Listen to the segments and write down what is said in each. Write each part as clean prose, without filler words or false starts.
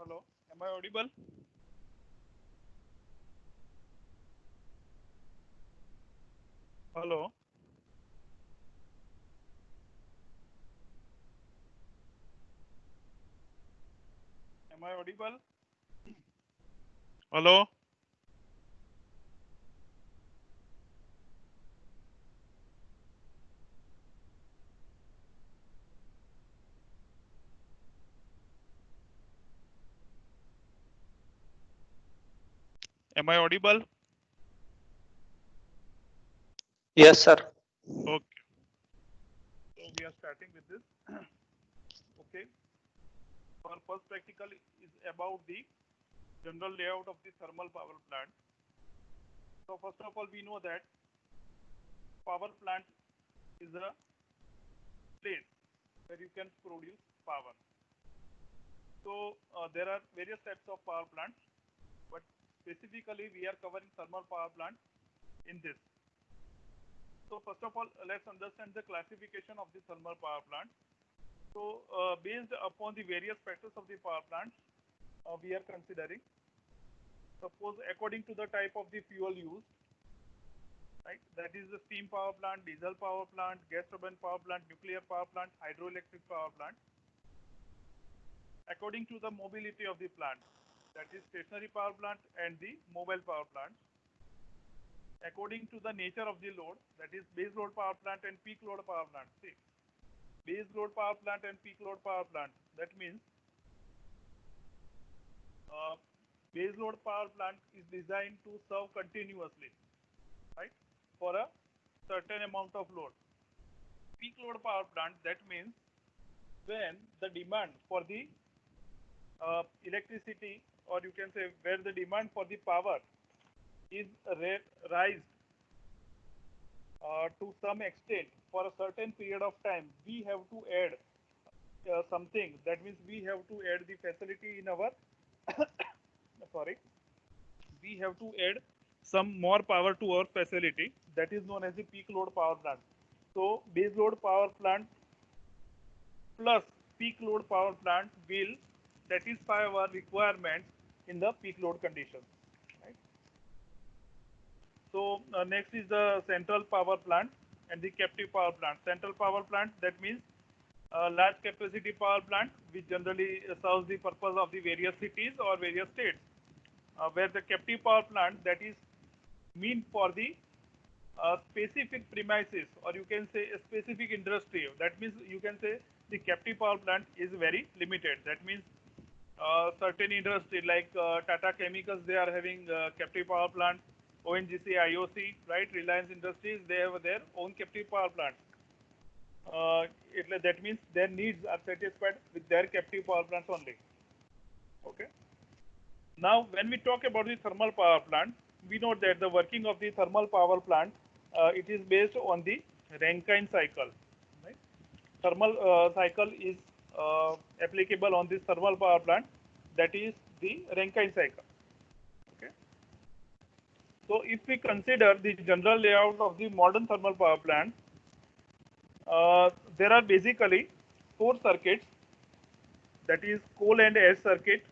Hello, am I audible? Hello, am I audible? Hello, am I audible? Yes, sir. Okay, so we are starting with this. Okay, our first practical is about the general layout of the thermal power plant. So first of all, we know that power plant is a place where you can produce power. So there are various types of power plants, but specifically we are covering thermal power plant in this. So first of all, let's understand the classification of the thermal power plant. So based upon the various factors of the power plant, we are considering, suppose according to the type of the fuel used, right? That is the steam power plant, diesel power plant, gas turbine power plant, nuclear power plant, hydroelectric power plant. According to the mobility of the plant, that is stationary power plant and the mobile power plant. According to the nature of the load, that is base load power plant and peak load power plant. See, base load power plant and peak load power plant. That means uh, base load power plant is designed to serve continuously, right, for a certain amount of load. Peak load power plant, that means when the demand for the electricity, or you can say where the demand for the power is raised to some extent for a certain period of time, we have to add something. That means we have to add the facility in our sorry, we have to add some more power to our facility. That is known as the peak load power plant. So base load power plant plus peak load power plant will satisfy our requirements in the peak load conditions. Right? So next is the central power plant and the captive power plant. Central power plant, that means large capacity power plant which generally serves the purpose of the various cities or various states. Where the captive power plant, that is mean for the specific premises, or you can say a specific industry. That means you can say the captive power plant is very limited. That means certain industry like Tata Chemicals, they are having captive power plant. ONGC, IOC, right? Reliance Industries, they have their own captive power plant. That means their needs are satisfied with their captive power plants only. Okay. Now, when we talk about the thermal power plant, we know that the working of the thermal power plant, it is based on the Rankine cycle. Right? Thermal cycle is applicable on this thermal power plant, that is the Rankine cycle. Okay. So, if we consider the general layout of the modern thermal power plant, there are basically four circuits, that is coal and ash circuit,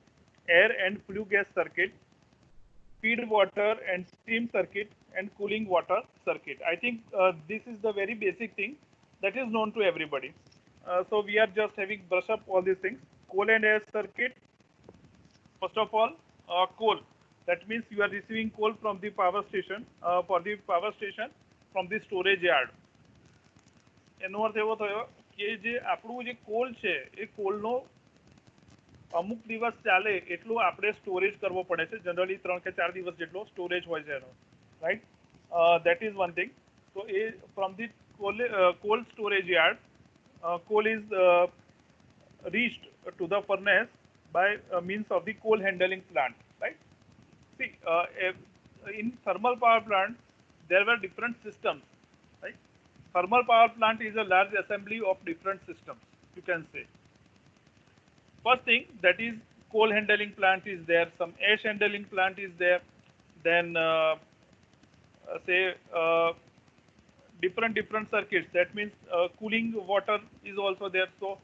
air and flue gas circuit, feed water and steam circuit, and cooling water circuit. I think this is the very basic thing that is known to everybody. So we are just having brush up all these things. Coal and air circuit. First of all, coal. That means you are receiving coal from the power station, for the power station from the storage yard. એનો અર્થ એવો થયો કે જે આપણું જે call છે એ કોલનો અમુક દિવસ ચાલે એટલું આપણે સ્ટોરેજ કરવો પડે છે. જનરલી 3 કે 4 દિવસ જેટલો સ્ટોરેજ હોય છે એનો, right? That is one thing. So from the coal storage yard, coal is reached to the furnace by means of the coal handling plant, right? See, in thermal power plant, there were different systems, right? Thermal power plant is a large assembly of different systems, you can say. First thing, that is coal handling plant is there, some ash handling plant is there, then say different circuits. That means cooling water is also there. So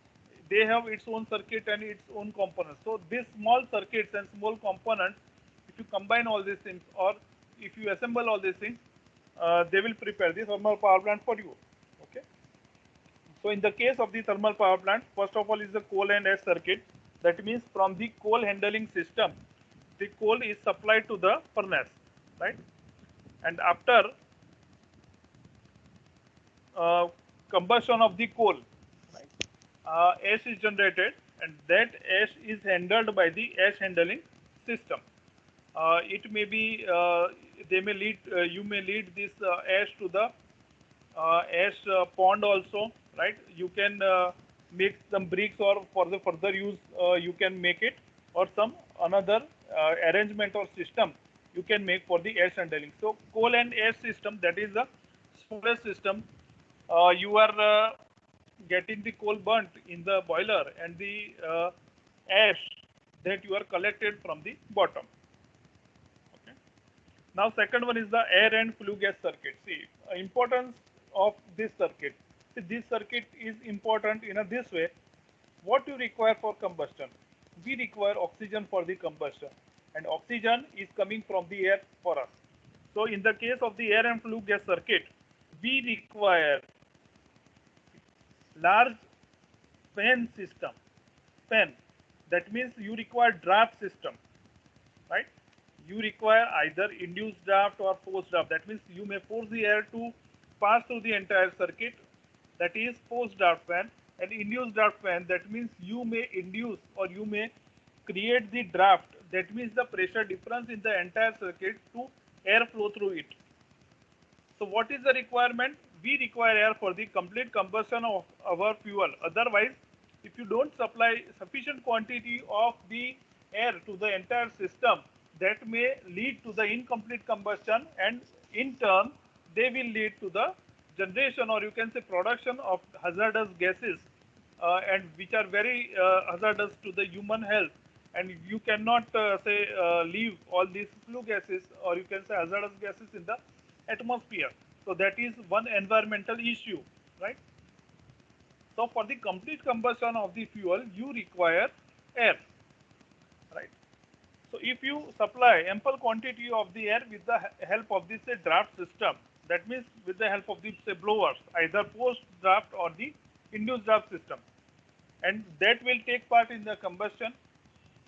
they have its own circuit and its own components. So these small circuits and small components, if you combine all these things or if you assemble all these things, they will prepare the thermal power plant for you. Okay. So in the case of the thermal power plant, first of all is the coal and ash circuit. That means from the coal handling system, the coal is supplied to the furnace, right? And after combustion of the coal, right, ash is generated, and that ash is handled by the ash handling system. It may be they may lead you may lead this ash to the ash pond also, right? You can make some bricks, or for the further use you can make it, or some another arrangement or system you can make for the ash handling. So coal and ash system, that is the storage system. You are getting the coal burnt in the boiler, and the ash that you are collected from the bottom. Okay. Now second one is the air and flue gas circuit. See, importance of this circuit. See, this circuit is important in this way. What you require for combustion? We require oxygen for the combustion, and oxygen is coming from the air for us. So in the case of the air and flue gas circuit, we require large fan system. Fan. That means you require draft system, right? You require either induced draft or forced draft. That means you may force the air to pass through the entire circuit. That is forced draft fan. And induced draft fan, that means you may induce or you may create the draft. That means the pressure difference in the entire circuit to air flow through it. So what is the requirement? We require air for the complete combustion of our fuel. Otherwise, if you don't supply sufficient quantity of the air to the entire system, that may lead to the incomplete combustion, and in turn, they will lead to the generation, or you can say production, of hazardous gases, and which are very hazardous to the human health. And you cannot say leave all these flue gases, or you can say hazardous gases, in the atmosphere. So that is one environmental issue, right? So for the complete combustion of the fuel, you require air, right? So if you supply ample quantity of the air with the help of this draft system, that means with the help of the blowers, either post draft or the induced draft system, and that will take part in the combustion.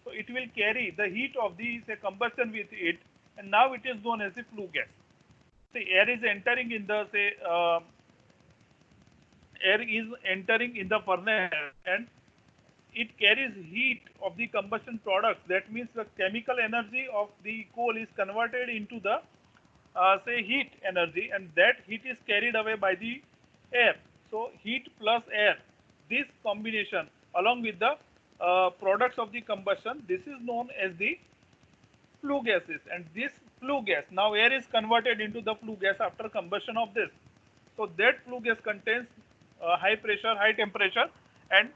So it will carry the heat of the combustion with it, and now it is known as the flue gas. The air is entering in the air is entering in the furnace, and it carries heat of the combustion products. That means the chemical energy of the coal is converted into the heat energy, and that heat is carried away by the air. So heat plus air, this combination along with the products of the combustion, this is known as the flue gases. And this flue gas, now air is converted into the flue gas after combustion of this. So that flue gas contains high pressure, high temperature, and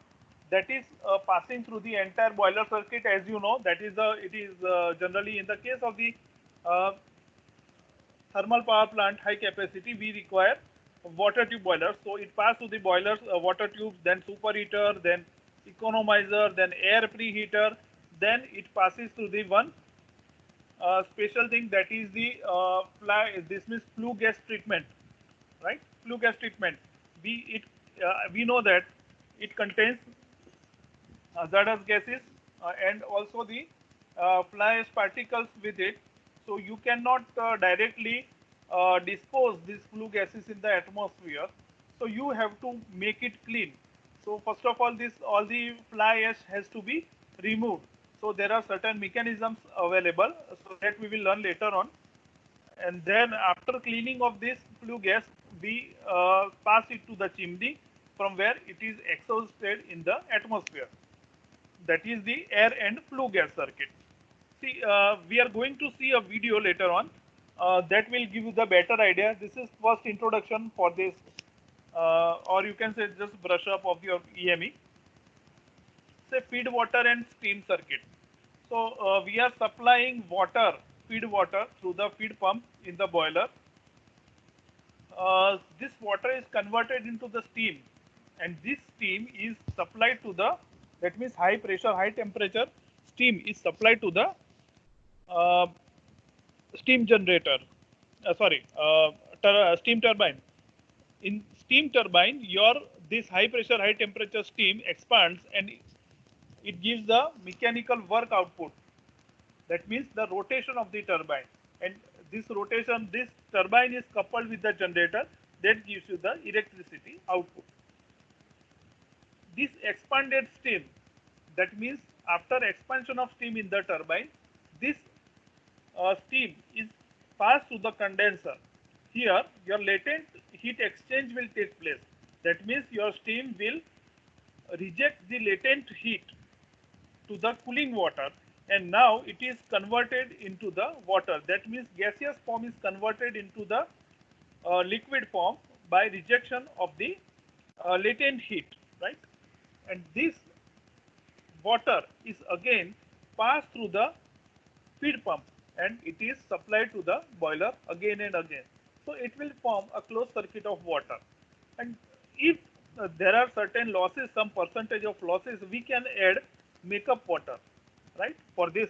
that is passing through the entire boiler circuit. As you know, that is it is generally in the case of the uh, thermal power plant high capacity, we require water tube boilers. So it passes through the boilers, water tubes, then superheater, then economizer, then air preheater, then it passes through the one special thing, that is the this means flue gas treatment, right? Flue gas treatment. We know that it contains hazardous gases and also the fly ash particles with it. So you cannot directly dispose these flue gases in the atmosphere. So you have to make it clean. So first of all, this all the fly ash has to be removed. So there are certain mechanisms available, so that we will learn later on. And then after cleaning of this flue gas, we pass it to the chimney, from where it is exhausted in the atmosphere. That is the air and flue gas circuit. See, we are going to see a video later on that will give you the better idea. This is first introduction for this, or you can say just brush up of your EME. Say feed water and steam circuit. So we are supplying water, feed water, through the feed pump in the boiler. This water is converted into the steam. and this steam is supplied to the, that means high pressure, high temperature steam is supplied to the uh, steam generator. Sorry, steam turbine. In steam turbine, your this high pressure, high temperature steam expands and it gives the mechanical work output. That means the rotation of the turbine. And this rotation, this turbine is coupled with the generator that gives you the electricity output. This expanded steam, that means after expansion of steam in the turbine, this steam is passed through the condenser. Here, your latent heat exchange will take place. That means your steam will reject the latent heat to the cooling water, and now it is converted into the water. That means gaseous form is converted into the liquid form by rejection of the latent heat, right? And this water is again passed through the feed pump and it is supplied to the boiler again and again. So it will form a closed circuit of water. And if there are certain losses, some percentage of losses, we can add makeup water, right, for this.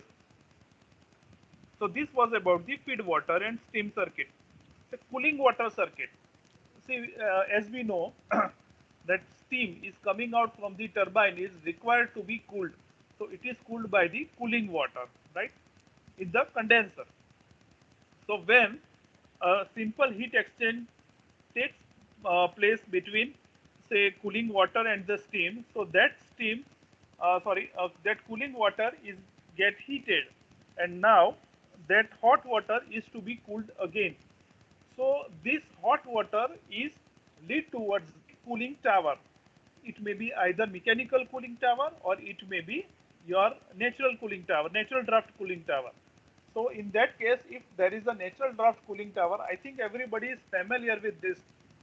So this was about the feed water and steam circuit. The cooling water circuit. See, as we know, that steam is coming out from the turbine is required to be cooled. So it is cooled by the cooling water, right, in the condenser. So when a simple heat exchange takes place between, say, cooling water and the steam, so that steam, that cooling water is get heated, and now that hot water is to be cooled again. So this hot water is lead towards the cooling tower. It may be either mechanical cooling tower or it may be your natural cooling tower, natural draft cooling tower. So in that case, if there is a natural draft cooling tower, I think everybody is familiar with this.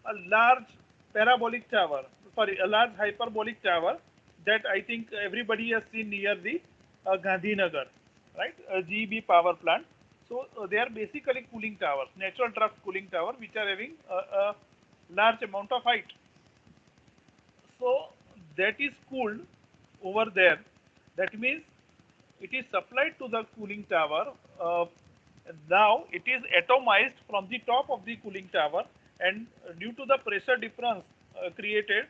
A large parabolic tower, sorry, a large hyperbolic tower that I think everybody has seen near the Gandhinagar, right? GEB power plant. So they are basically cooling towers, natural draft cooling tower, which are having a large amount of height. So that is cooled over there. That means it is supplied to the cooling tower. Now it is atomized from the top of the cooling tower, and due to the pressure difference created,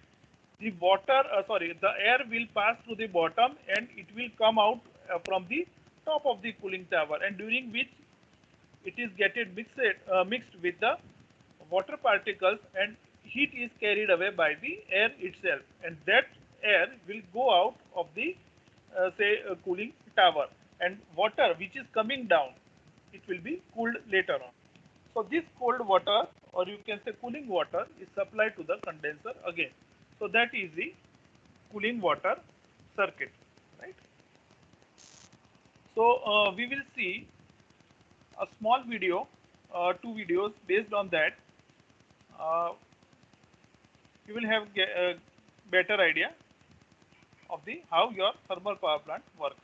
the the air will pass through the bottom and it will come out from the top of the cooling tower, and during which it is getting mixed with the water particles and heat is carried away by the air itself, and that air will go out of the cooling tower, and water which is coming down, it will be cooled later on. So this cold water, or you can say cooling water, is supplied to the condenser again. So that is the cooling water circuit, right? So we will see a small video, two videos based on that. You will have a better idea of the how your thermal power plant works.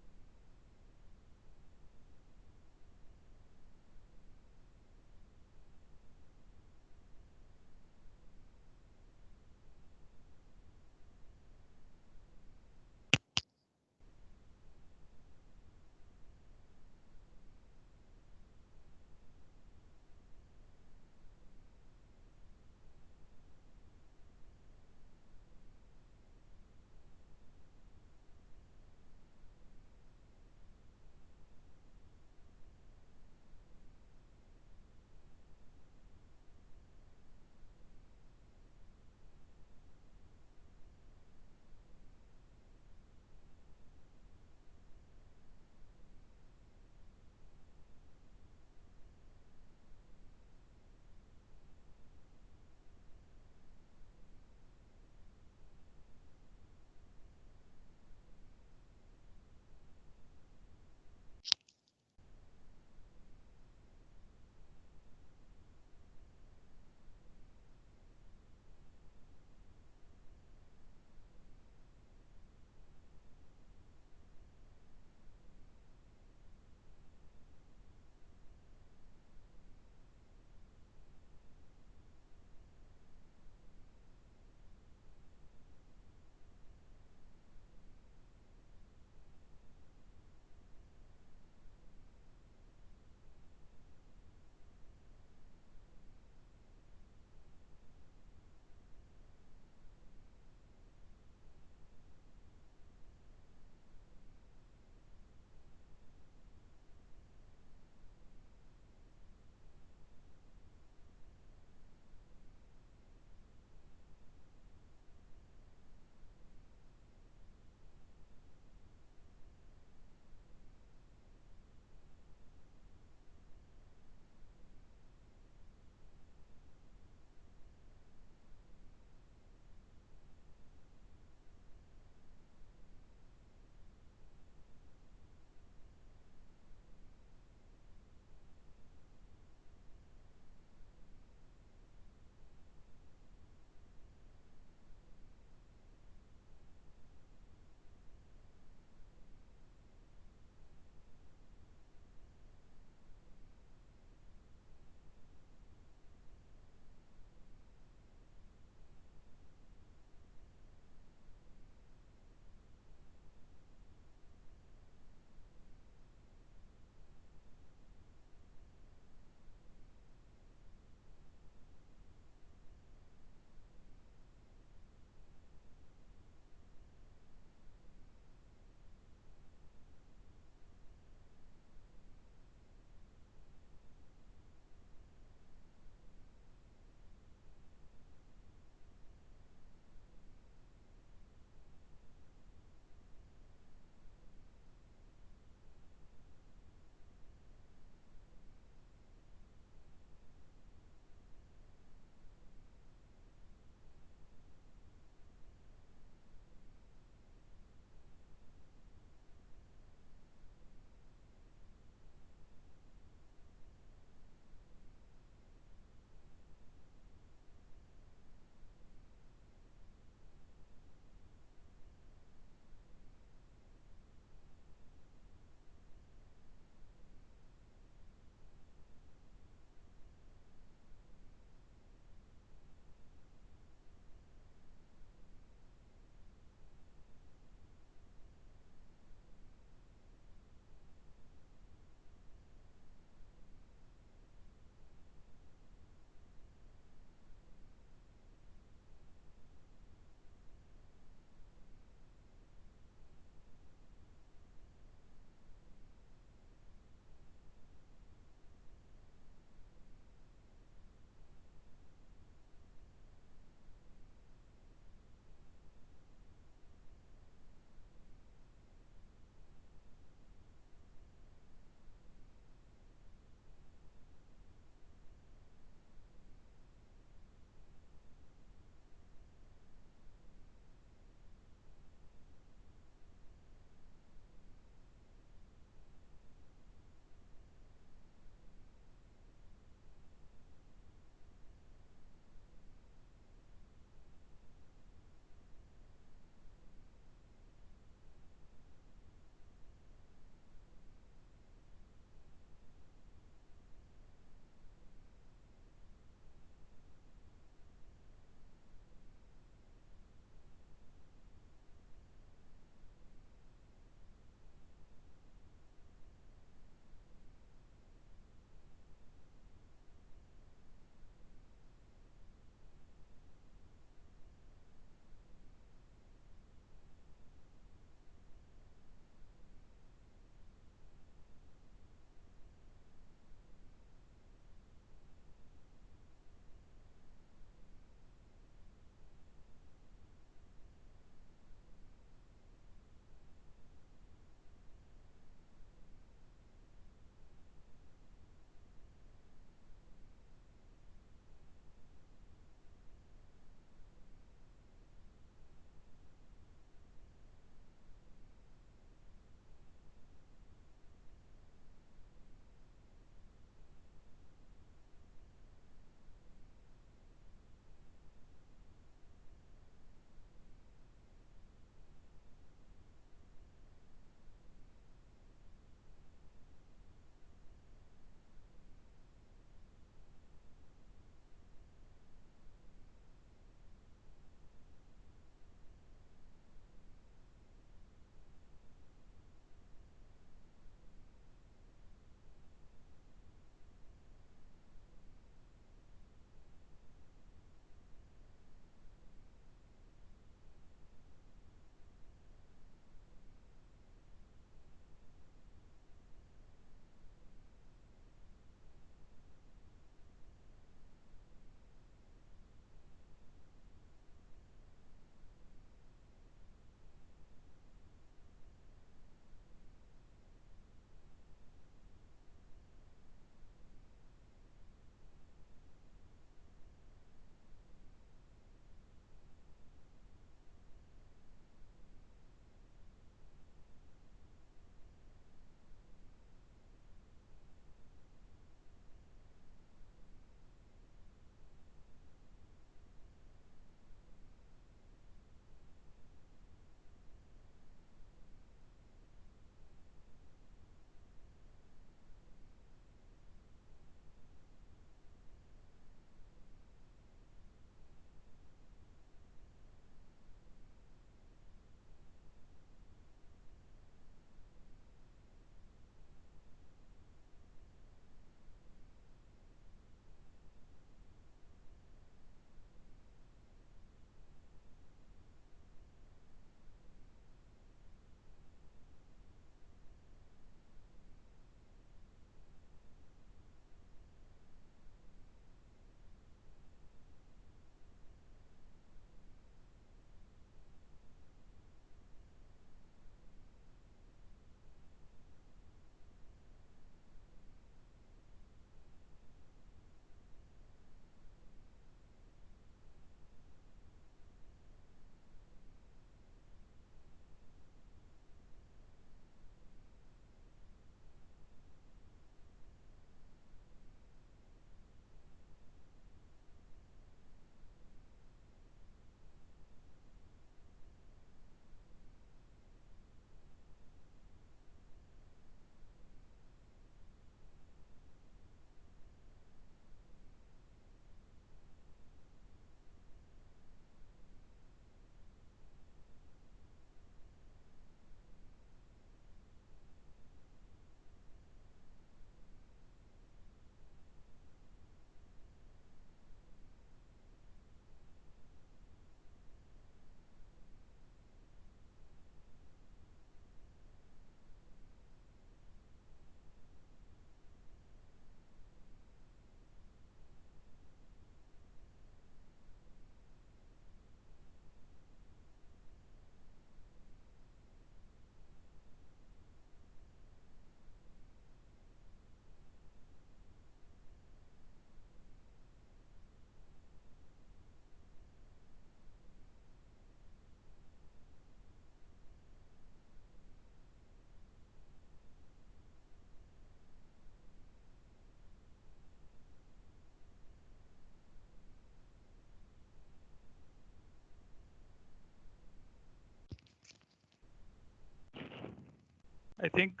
I think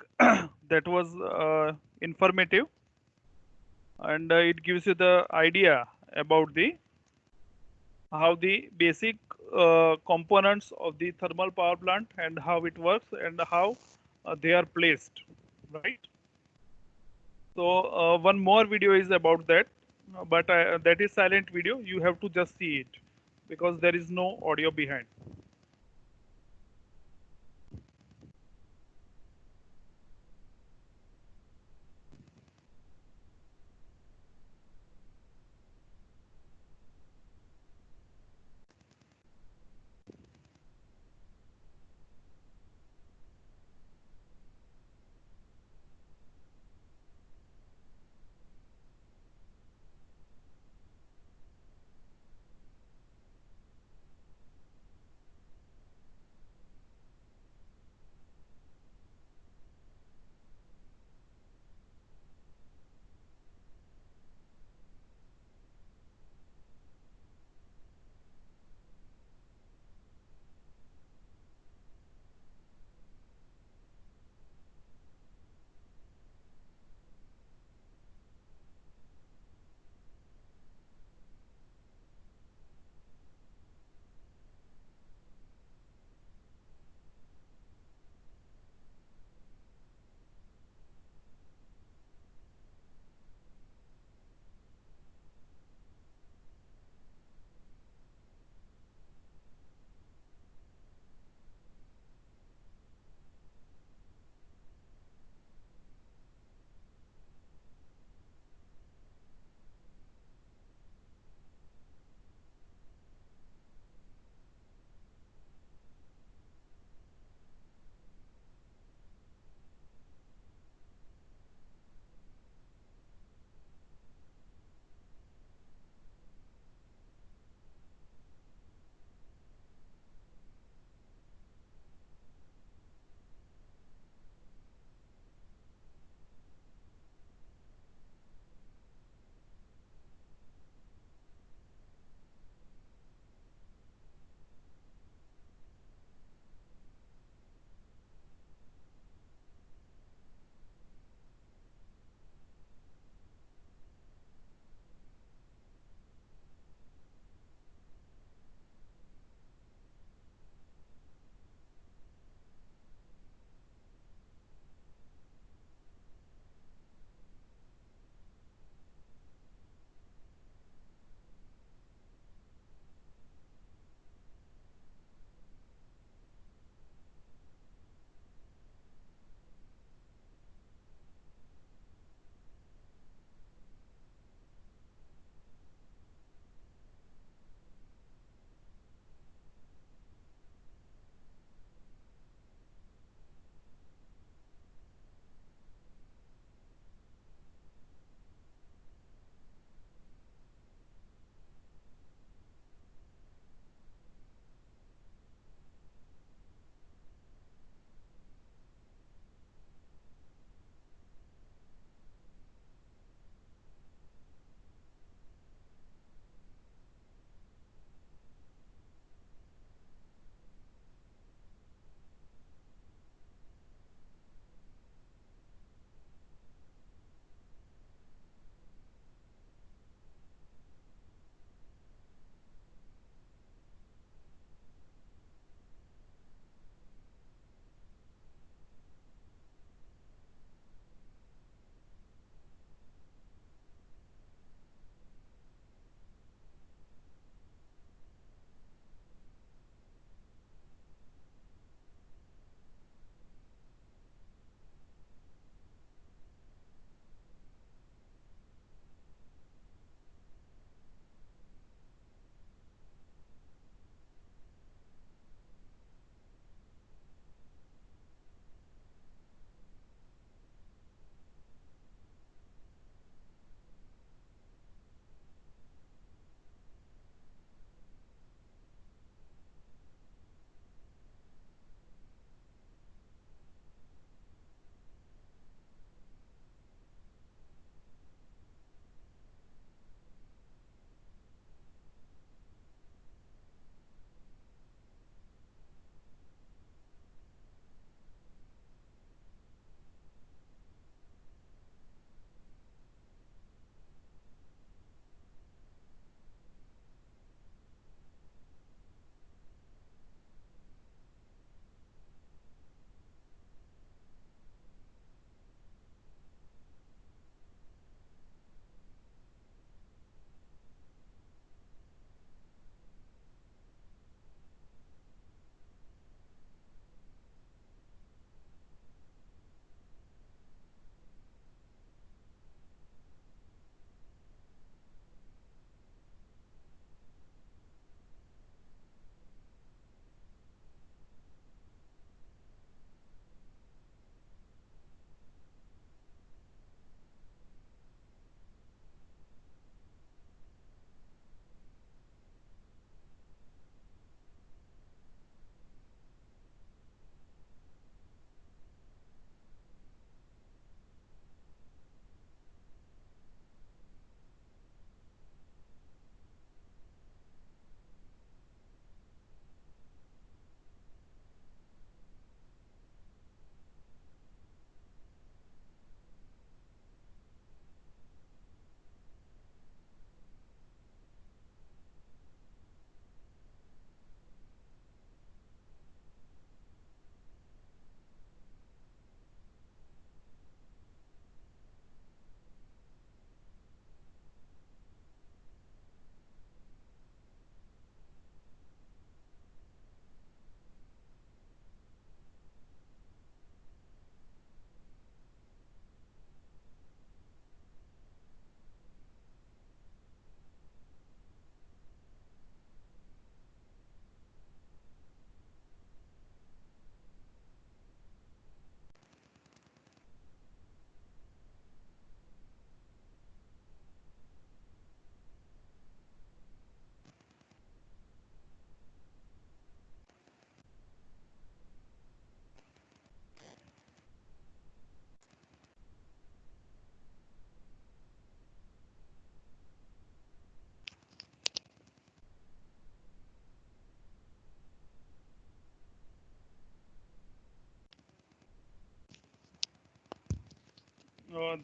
that was informative, and it gives you the idea about the how the basic components of the thermal power plant and how it works and how they are placed, right? So one more video is about that, but that is silent video. You have to just see it because there is no audio behind.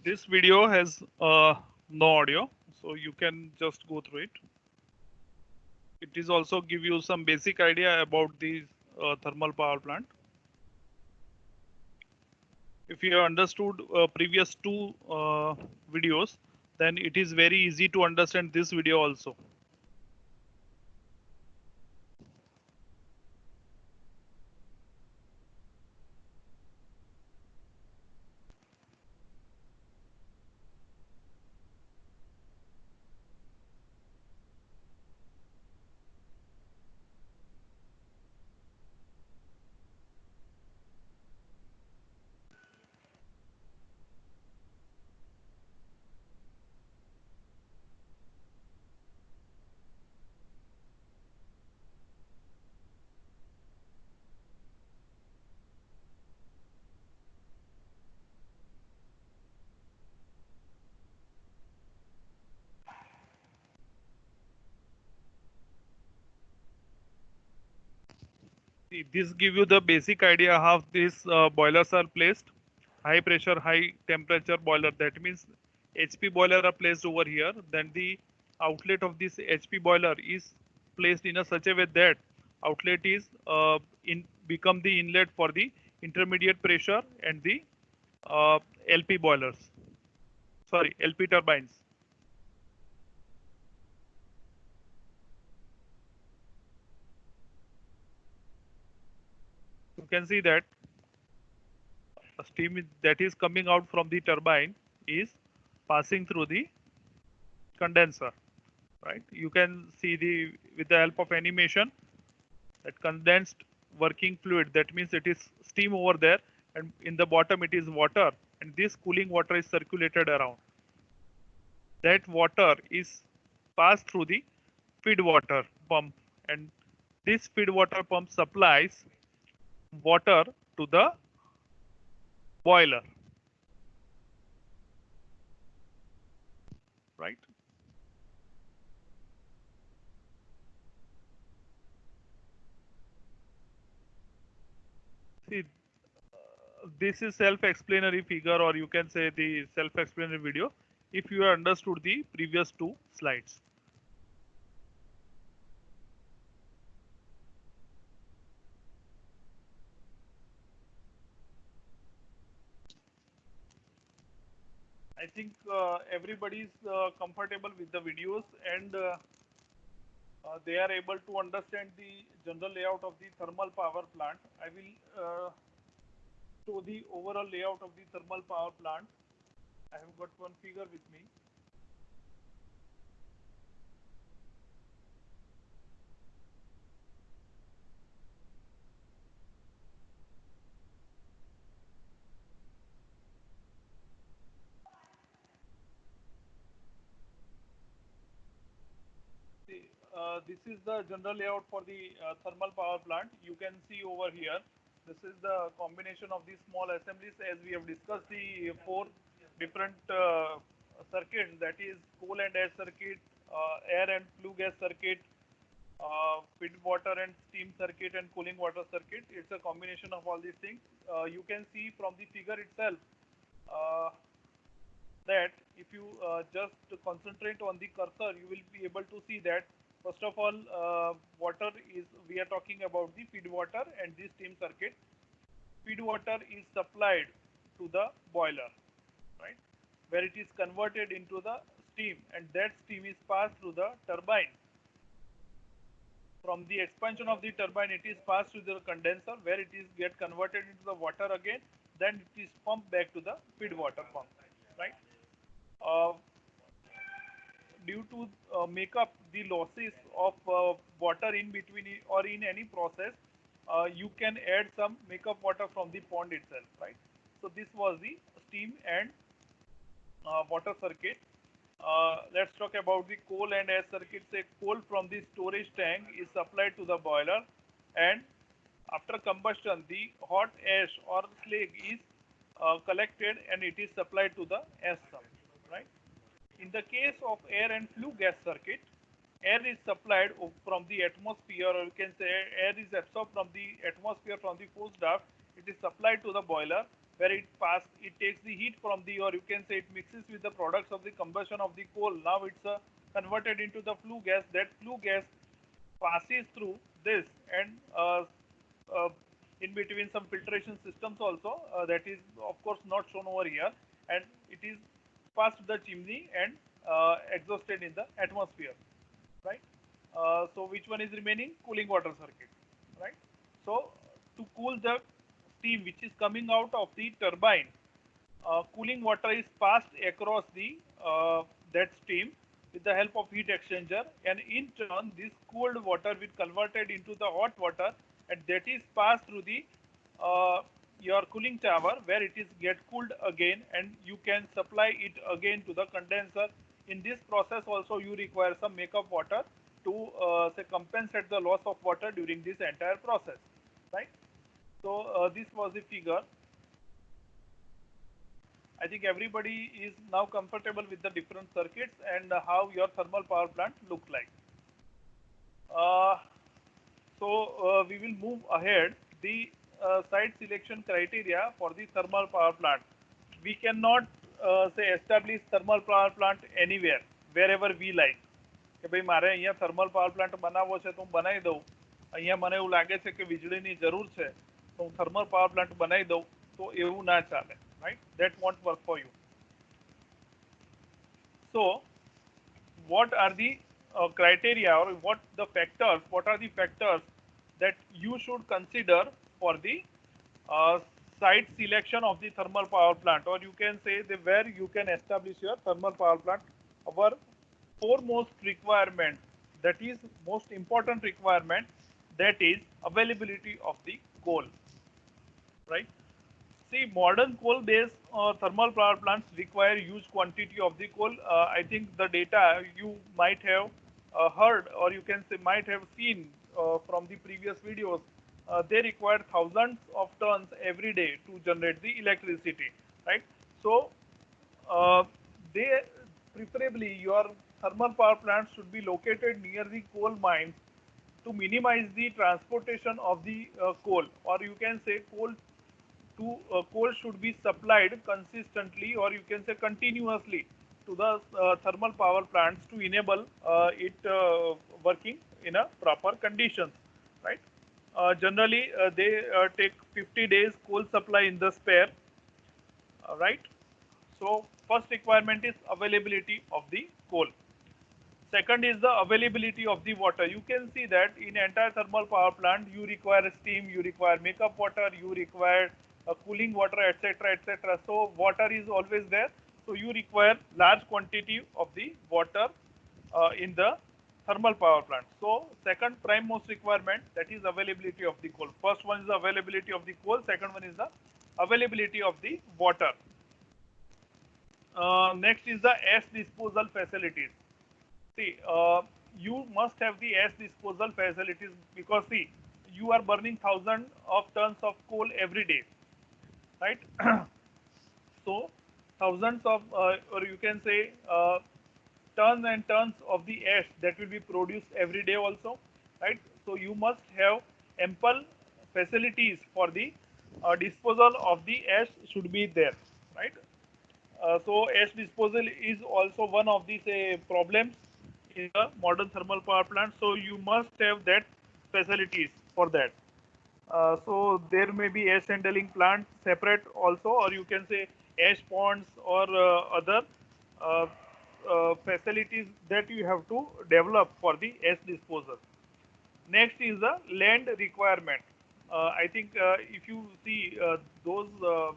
This video has no audio, so you can just go through it. It is also give you some basic idea about the thermal power plant. If you have understood previous two videos, then it is very easy to understand this video also. See, this give you the basic idea how these boilers are placed. High pressure, high temperature boiler. That means HP boiler are placed over here. Then the outlet of this HP boiler is placed in a such a way that outlet is in become the inlet for the intermediate pressure and the LP boilers. Sorry, LP turbines. You can see that steam that is coming out from the turbine is passing through the condenser, right? You can see the with the help of animation that condensed working fluid, that means it is steam over there, and in the bottom it is water, and this cooling water is circulated around. That water is passed through the feed water pump, and this feed water pump supplies water to the boiler, right? See, this is self-explanatory figure, or you can say the self-explanatory video, if you have understood the previous two slides. I think everybody is comfortable with the videos, and they are able to understand the general layout of the thermal power plant. I will show the overall layout of the thermal power plant. I have got one figure with me. See, this is the general layout for the thermal power plant. You can see over here, this is the combination of these small assemblies, as we have discussed the four different circuits, that is coal and air circuit, air and flue gas circuit, feed water and steam circuit, and cooling water circuit. It's a combination of all these things. You can see from the figure itself uh, that if you just concentrate on the cursor, you will be able to see that first of all, water is, we are talking about the feed water and the steam circuit. Feed water is supplied to the boiler, right, where it is converted into the steam, and that steam is passed through the turbine. From the expansion of the turbine, it is passed to the condenser, where it is get converted into the water again. Then it is pumped back to the feed water pump, right? Uh, Due to make up the losses of water in between or in any process, you can add some makeup water from the pond itself, right? So this was the steam and water circuit. Let's talk about the coal and air circuit. Say coal from the storage tank is supplied to the boiler, and after combustion, the hot ash or slag is collected and it is supplied to the ash sump, right? In the case of air and flue gas circuit, air is supplied from the atmosphere, or you can say air is absorbed from the atmosphere from the forced draft. It is supplied to the boiler, where it takes the heat from the, or you can say it mixes with the products of the combustion of the coal. Now it's converted into the flue gas. That flue gas passes through this, and uh, in between some filtration systems also, that is of course not shown over here, and it is past the chimney and exhausted in the atmosphere, right? So which one is remaining? Cooling water circuit, right? So to cool the steam which is coming out of the turbine, cooling water is passed across the that steam with the help of heat exchanger, and in turn this cooled water will converted into the hot water, and that is passed through the uh, your cooling tower, where it is get cooled again, and you can supply it again to the condenser. In this process also you require some makeup water to say compensate the loss of water during this entire process, right? So this was the figure. I think everybody is now comfortable with the different circuits and how your thermal power plant look like. Uh, so we will move ahead. The site selection criteria for the thermal power plant. We cannot say establish thermal power plant anywhere, wherever we like. કે ભાઈ મારે અહીંયા thermal power plant બનાવવો છે તો હું બનાવી દઉં. અહીંયા મને એવું લાગે છે કે વીજળીની જરૂર છે તો હું થર્મલ પાવર પ્લાન્ટ બનાવી દઉં, તો એવું ના ચાલે, right? That won't work for you. So what are the criteria, or what are the factors that you should consider for the site selection of the thermal power plant, or you can say where you can establish your thermal power plant? Our foremost requirement, that is most important requirement, that is availability of the coal, right? See, modern coal-based thermal power plants require huge quantity of the coal. I think the data you might have heard, or you can say might have seen from the previous videos. They require thousands of tons every day to generate the electricity, right? So, uh, they preferably your thermal power plants should be located near the coal mines to minimize the transportation of the coal, or you can say coal should be supplied consistently, or you can say continuously, to the thermal power plants to enable it working in a proper conditions, right? Generally, they take 50 days coal supply in the spare, right? So first requirement is availability of the coal. Second is the availability of the water. You can see that in entire thermal power plant, you require steam, you require makeup water, you require cooling water, etc., etc. So water is always there. So you require large quantity of the water in the thermal power plant. So second prime most requirement, that is availability of the coal. First one is the availability of the coal. Second one is the availability of the water. Next is the ash disposal facilities. See, you must have the ash disposal facilities, because see, you are burning thousands of tons of coal every day, right? So thousands of, or you can say tons and tons of the ash that will be produced every day also, right? So you must have ample facilities for the disposal of the ash should be there, right? So ash disposal is also one of the say problems in the modern thermal power plant. So you must have that facilities for that. So there may be ash handling plant separate also, or you can say ash ponds or other uh, facilities that you have to develop for the ash disposal. Next is the land requirement. I think if you see those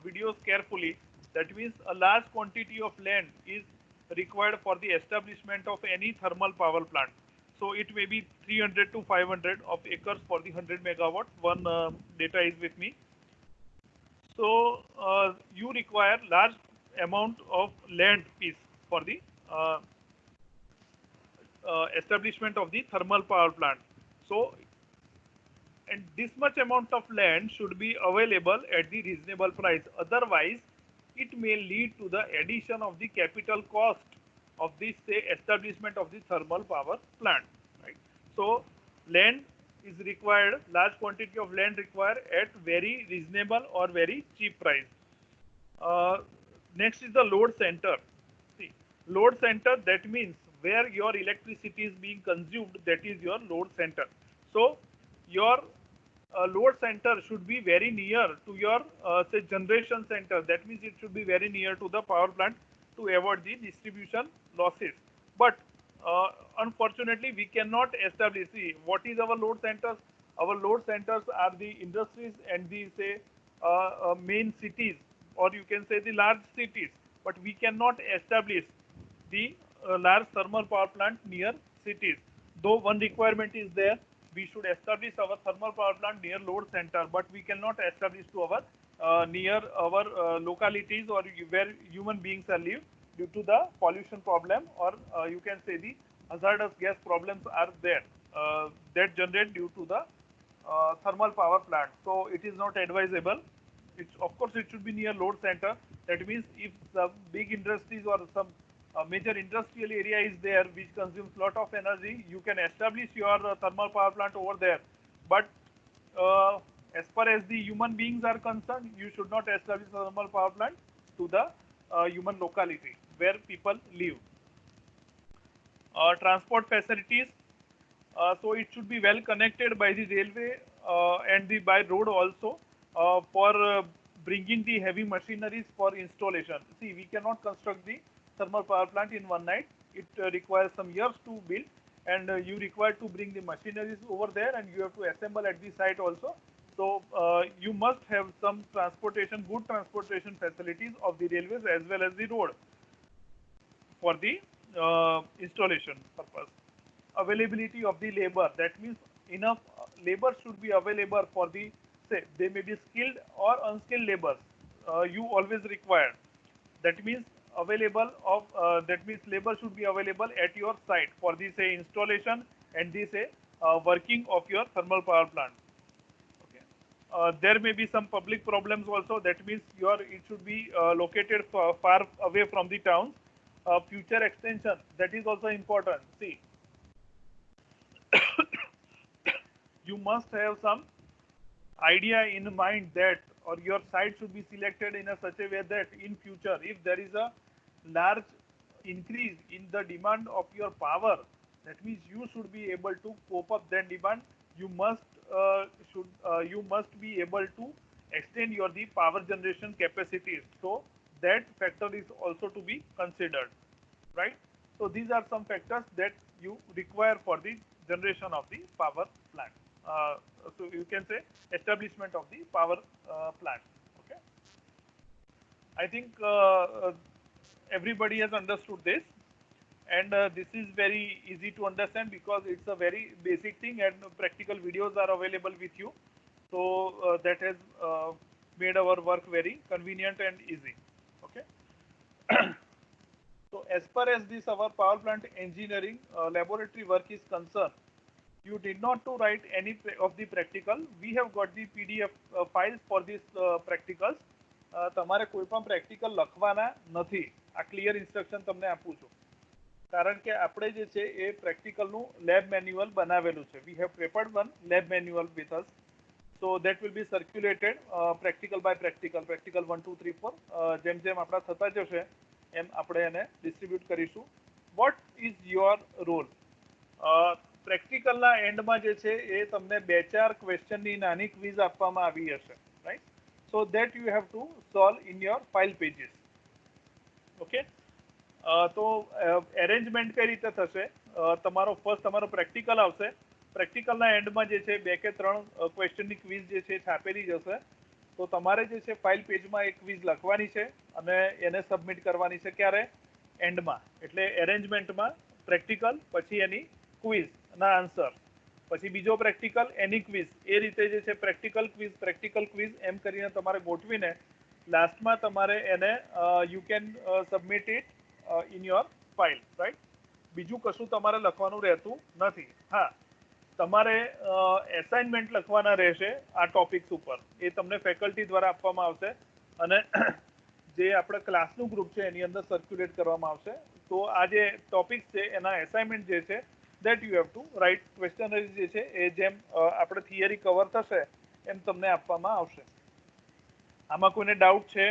videos carefully, that means a large quantity of land is required for the establishment of any thermal power plant. So it may be 300 to 500 of acres for the 100 megawatt. One data is with me. So you require large amount of land piece for the establishment of the thermal power plant. So, and this much amount of land should be available at the reasonable price. Otherwise, it may lead to the addition of the capital cost of this say establishment of the thermal power plant, right? So land is required, large quantity of land required at very reasonable or very cheap price. Next is the load center. See, load center, that means where your electricity is being consumed, that is your load center. So your load center should be very near to your say generation center. That means it should be very near to the power plant to avoid the distribution losses. But unfortunately, we cannot establish. See, what is our load centers? Our load centers are the industries and the say main cities, or you can say the large cities. But we cannot establish the large thermal power plant near cities. Though one requirement is there, we should establish our thermal power plant near load center, but we cannot establish to our near our localities or where human beings are live due to the pollution problem, or you can say the hazardous gas problems are there that generate due to the thermal power plant. So it is not advisable. Of course it should be near load center. That means if some big industries or some major industrial area is there which consumes lot of energy, you can establish your thermal power plant over there. But as far as the human beings are concerned, you should not establish a thermal power plant to the human locality where people live. Transport facilities. So it should be well connected by the railway and the by road also for bringing the heavy machineries for installation. See, we cannot construct the thermal power plant in one night. It requires some years to build, and you require to bring the machineries over there, and you have to assemble at the site also. So you must have some transportation, good transportation facilities of the railways as well as the road for the installation purpose. Availability of the labor, that means enough labor should be available for the, say they may be skilled or unskilled labor, you always require. That means available of that means labor should be available at your site for the say installation and the say working of your thermal power plant. Okay. There may be some public problems also. That means it should be located far away from the towns. Future extension, that is also important. See, you must have some idea in mind that, or your site should be selected in a such a way that in future if there is a large increase in the demand of your power, that means you should be able to cope up that demand. You must be able to extend your the power generation capacities. So that factor is also to be considered, right? So these are some factors that you require for the generation of the power plant. So you can say establishment of the power plant. Okay. I think everybody has understood this, and this is very easy to understand because it's a very basic thing, and practical videos are available with you. So that has made our work very convenient and easy. Okay. So as far as this our power plant engineering laboratory work is concerned, you did not to write any of the practical. We have got the PDF files for this practicals. તમારે કોઈ પણ practical લખવાના નથી. આ clear instruction તમને આપું છું. કારણ કે આપણે જે છે એ પ્રેક્ટિકલનું લેબ મેન્યુઅલ બનાવેલું છે. We have prepared one lab manual with us. So that will be circulated practical by practical, practical 1, 2, 3, 4. જેમ જેમ આપણા થતા જશે એમ આપણે એને ડિસ્ટ્રીબ્યુટ કરીશું. What is your role? પ્રેક્ટિકલના એન્ડમાં જે છે એ તમને 2-4 ક્વેશ્ચનની નાની ક્વિઝ આપવામાં આવી હશે, right? So that you have to solve in your file pages. Okay. તો એરેન્જમેન્ટ કઈ રીતે થશે? તમારો પ્રેક્ટિકલ આવશે. પ્રેક્ટિકલના એન્ડમાં જે છે 2 કે 3 ક્વેશ્ચનની ક્વિઝ જે છે છાપેલી જ હશે. તો તમારે જે છે ફાઇલ પેજમાં એક ક્વિઝ લખવાની છે અને એને સબમિટ કરવાની છે. ક્યારે? એન્ડમાં. એટલે એરેન્જમેન્ટમાં પ્રેક્ટિકલ, પછી એની ક્વિઝ ના આન્સર, પછી બીજો પ્રેક્ટિકલ, એની ક્વિઝ. એ રીતે જે છે પ્રેક્ટિકલ ક્વિઝ એમ કરીને તમારે ગોઠવીને લાસ્ટમાં તમારે એને you can submit it in your file, right? બીજું કશું તમારે લખવાનું રહેતું નથી. હા, તમારે એસાઇનમેન્ટ લખવાના રહેશે આ ટોપિક્સ ઉપર. એ તમને ફેકલ્ટી દ્વારા આપવામાં આવશે અને જે આપણે ક્લાસનું ગ્રુપ છે એની અંદર સર્ક્યુલેટ કરવામાં આવશે. તો આ જે ટોપિક્સ છે એના એસાઇનમેન્ટ જે છે that you have to write questionnaire જે છે એ જેમ આપણે થિયરી કવર થશે એમ તમને આપવામાં આવશે. આમાં કોઈને ડાઉટ છે?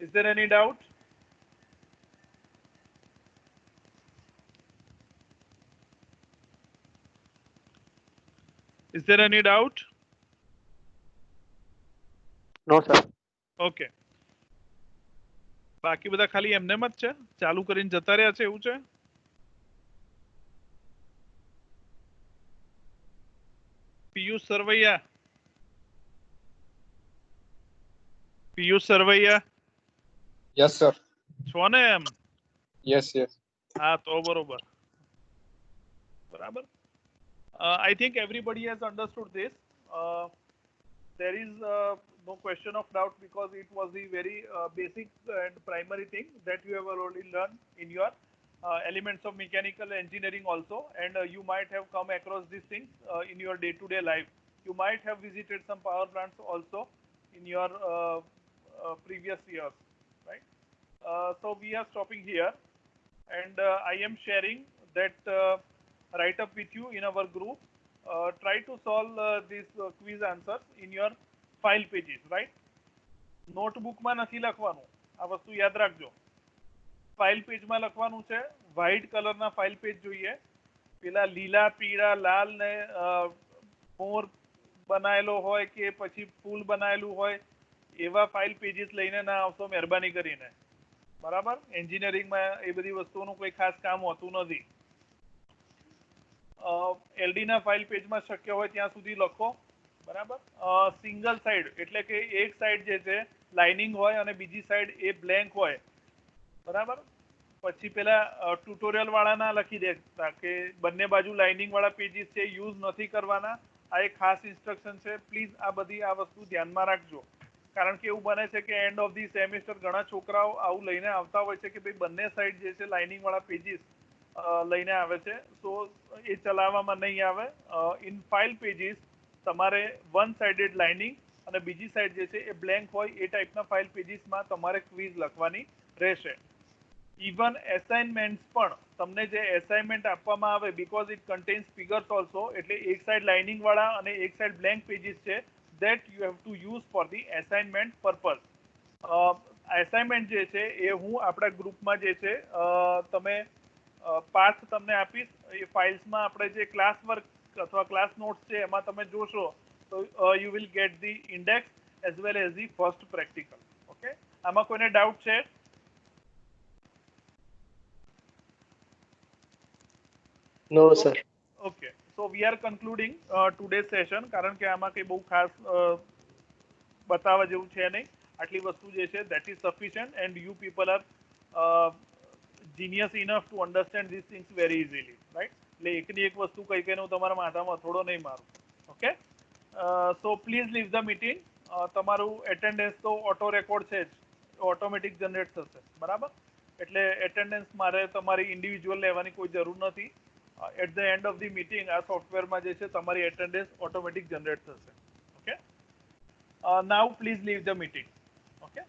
Is there any doubt? Is there any doubt? No, sir. Okay, બાકી બધા ખાલી એમને જ છે, ચાલુ કરીને જતા રહ્યા છે એવું છે? Piyush Sarvaiya, Piyush Sarvaiya Yes, sir. છો ને એમ? Yes, yes. હા તો બરોબર. બરાબર. I think everybody has understood this. There is no question of doubt because it was the very basic and primary thing that you have already learned in your elements of mechanical engineering also, and you might have come across these things in your day-to-day life. You might have visited some power plants also in your previous years, right? So we are stopping here, and I am sharing that write-up with you in our group. Try to solve these quiz answers in your file pages, right? Notebook માં નથી લખવાનું, આ વસ્તુ યાદ રાખજો. File page માં લખવાનું છે. વ્હાઇટ કલર ના ફાઇલ પેજ જોઈએ. પેલા લીલા, પીળા, લાલ ને મોર બનાયેલો હોય કે પછી ફૂલ બનાયેલું હોય એવા ફાઇલ પેજીસ લઈને ના આવશો મહેરબાની કરીને. બરાબર? એન્જિનિયરિંગ માં એ બધી વસ્તુઓનું કોઈ ખાસ કામ હોતું નથી. એલડી ના ફાઇલ પેજમાં શક્ય હોય ત્યાં સુધી લખો. બરાબર? સિંગલ સાઈડ એટલે કે એક સાઈડ જે છે લાઇનિંગ હોય અને બીજી સાઈડ એ બ્લેન્ક હોય. બરાબર? પછી પેલા ટ્યુટોરિયલ વાળા ના લખી દેતા કે બંને બાજુ લાઇનિંગ વાળા પેજીસ છે યુઝ નથી કરવાના. આ એક ખાસ ઇન્સ્ટ્રક્શન છે. પ્લીઝ આ બધી આ વસ્તુ ધ્યાનમાં રાખજો. કારણ કે એવું બને છે કે એન્ડ ઓફ ધી સેમિસ્ટર ઘણા છોકરાઓ આવું લઈને આવતા હોય છે કે ભાઈ બંને સાઈડ જે છે લાઇનિંગ વાળા પેજીસ લઈને આવે છે, તો એ ચલાવવામાં નહીં આવે. ઇન ફાઇલ પેજીસ તમારે વન સાઇડેડ લાઇનિંગ અને બીજી સાઈડ જે છે એ બ્લેન્ક હોય એ ટાઈપના ફાઇલ પેજીસમાં તમારે ક્વિઝ લખવાની રહેશે. ઇવન એસાઇનમેન્ટ્સ પણ તમને જે એસાઇનમેન્ટ આપવામાં આવે because it contains figures also, એટલે એક સાઈડ લાઇનિંગ વાળા અને એક સાઈડ બ્લેન્ક પેજીસ છે, that you have to use for the assignment purpose. Assignment જે છે એ હું આપણા ગ્રુપમાં જે છે તમે પાથ તમને આપીશ. એ ફાઇલ્સમાં આપણે જે ક્લાસ વર્ક અથવા ક્લાસ નોટ્સ છે એમાં તમે જોશો તો you will get the index as well as the first practical. Okay, આમાં કોઈને ડાઉટ છે? No, sir. Okay, so we are concluding today session, કારણ કે આમાં કંઈ બહુ ખાસ બતાવવા જેવું છે નહીં. આટલી વસ્તુ જે છે that is sufficient and you people are genius enough to understand this things very easily, right? એટલે એકની એક વસ્તુ કઈ કઈને હું તમારા માથામાં થોડો નહીં મારું. Okay, so please leave the meeting. તમારું એટેન્ડન્સ તો ઓટો રેકોર્ડ છે જ, ઓટોમેટિક જનરેટ થશે. બરાબર? એટલે એટેન્ડન્સ મારે તમારી ઇન્ડિવિજ્યુઅલ લેવાની કોઈ જરૂર નથી. At the end of the meeting આ સોફ્ટવેરમાં જે છે તમારી એટેન્ડન્સ ઓટોમેટિક જનરેટ થશે. Okay, now please leave the meeting. Okay.